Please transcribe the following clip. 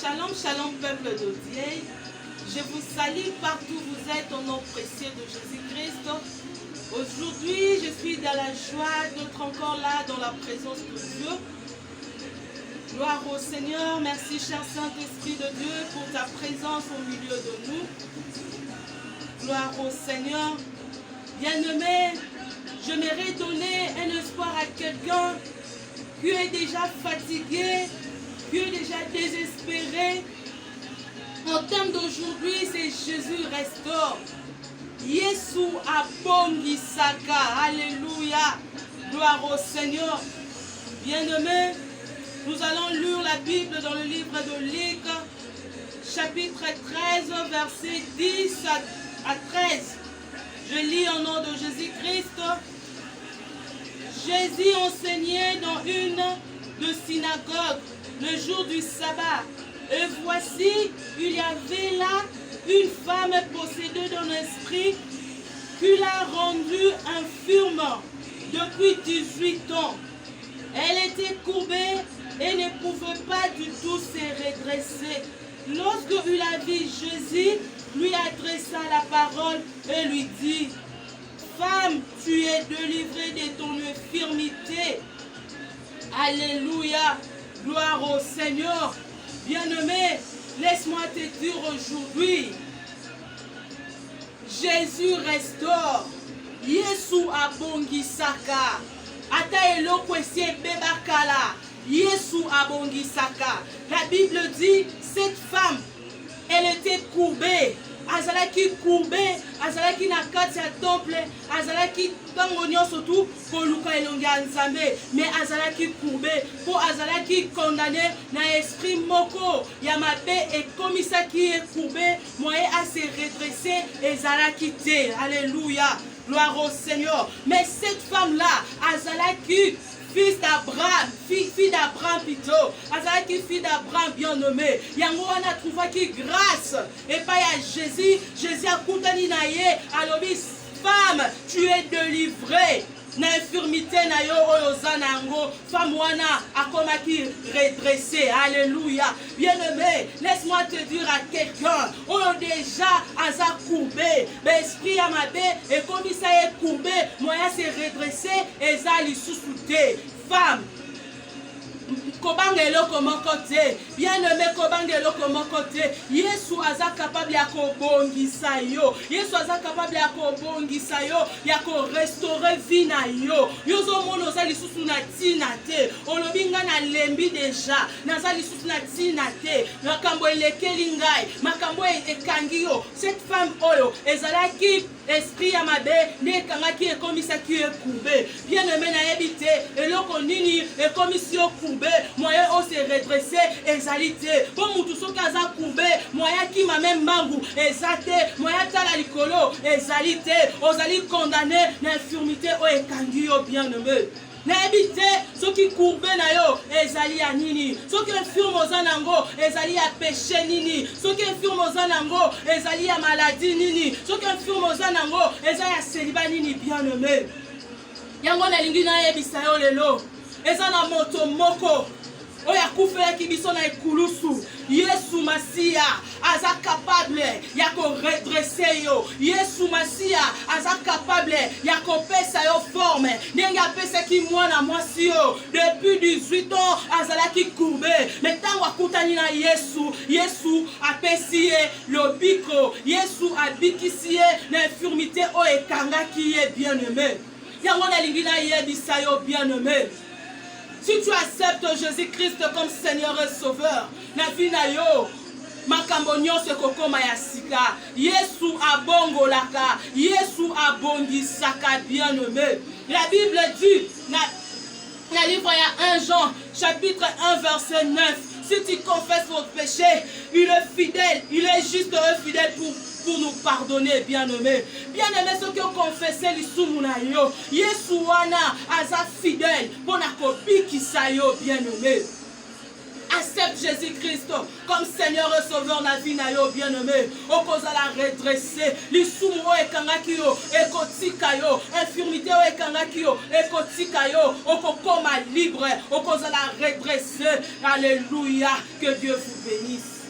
Shalom, shalom peuple de Dieu. Je vous salue partout où vous êtes au nom précieux de Jésus-Christ. Aujourd'hui, je suis dans la joie d'être encore là dans la présence de Dieu. Gloire au Seigneur. Merci cher Saint-Esprit de Dieu pour ta présence au milieu de nous. Gloire au Seigneur. Bien-aimé, j'aimerais donner un espoir à quelqu'un qui est déjà fatigué, qui est déjà désespéré. En termes d'aujourd'hui, c'est Jésus restaure. Yesu abongi saka. Alléluia. Gloire au Seigneur. Bien-aimés, nous allons lire la Bible dans le livre de Luc, chapitre 13, verset 10 à 13. Je lis au nom de Jésus-Christ. Jésus enseignait dans une de synagogues le jour du sabbat. Et voici, il y avait là une femme possédée d'un esprit qui l'a rendue infirme depuis 18 ans. Elle était courbée et ne pouvait pas du tout se redresser. Lorsqu'il a vu Jésus, lui adressa la parole et lui dit: Femme, tu es délivrée de ton infirmité. Alléluia. Gloire au Seigneur. Bien-aimé, laisse-moi te dire aujourd'hui, Jésus restaure. Yesu abongisaka. Ata eloko esi ebebakala. Yesu abongisaka. La Bible dit, cette femme, elle était courbée. Azalaki courbé, azalaki na kati ya temple, azalaki tango nyonso tu koluka elongi ya Nzambe, mais azalaki courbé, po azalaki condamné na esprit moko ya mabe ekomisaki ye courbé, moyen à se redresser ezalaki te. Alléluia, gloire au Seigneur. Mais cette femme-là, azalaki fils d'Abraham, fille d'Abraham plutôt. Azalaki fille d'Abraham bien nommé. Yango wana trouvaki grâce. Et pas à Jésus. Jésus a koutani na ye. Alobi, femme, tu es délivrée. L'infirmité na yo oyo zanango. Femme wana akomaki redressée. Alléluia. Bien-aimé, laisse-moi te dire à quelqu'un. Oyo déjà aza courbé. L'esprit à ma bé. Et comme ça est courbé, moyen se redresser. Et ça li sous-souté. Femme. Kobangelo comment côté bien aimé kobangelo comment côté Yesu aza capable ya kobongisa yo. Yesu aza capable ya kobongisa yo, ya ko restaurer vie na yo. Yo zo mono za lisusu na tina te. Olobinga na lembi deja. Na za lisusu na tina te. Makambo elekeli ngai, makambo ekangi yo. Cette femme oyo ezalaki esprit ya mabe ne kangaki ekomisaki ekube. Bien aimé na yebite eloko nini ekomisi yo kube. Moyen o se redresser ezalité. Bon mutu soki aza courbé, moyen ki ma même mangu ezate, moyen tala likolo ezalité. Ozali condamné na infirmité o ekangi yo bien-aimé. Na ebite soki courbé na yo ezali ya nini? Soki infirme ozanango ezali ya péché nini? Soki infirme ozanango ezali ya maladie nini? Soki infirme ozanango ezali ya célibat nini bien-aimé? Yango na lingi na yebisa yo lelo. Ezana moto moko oya kufelaki biso na ekulusu. Yesu Masia aza capable ya ko redresser yo. Yesu Masia aza capable ya ko pesa yo forme. Ndenge apesa ki mwana mwasi yo depuis 18 ans azalaki courbé. Mais tango akutani na Yesu, Yesu apesi ye lobiko. Yesu abikisi ye na infirmité o ekangaki ye bien-aimé. Yango na lingi na yebisa yo bien-aimé. Si tu acceptes Jésus-Christ comme Seigneur et Sauveur, na vie na yo, makambo nyonso kokoma ya sika. Yesu abongolaka, Yesu abongisaka bien-aimé. La Bible dit, na livre ya 1 Jean, chapitre 1, verset 9, si tu confesses votre péché, il est fidèle, il est juste et fidèle pour nous pardonner, bien-aimé. Bien-aimé, ceux qui ont confessé l'issou na yo, Yesu wana aza fidèle pour na kopi ki sa yo, bien-aimé. Accepte Jésus-Christ comme Seigneur et Sauveur na vie na yo bien-aimé. Okozala redresser. Lisumu o ekangaki yo ekotika yo. Infirmité o ekangaki yo ekotika yo. Okokoma libre. Okozala redresser. Alléluia. Que Dieu vous bénisse.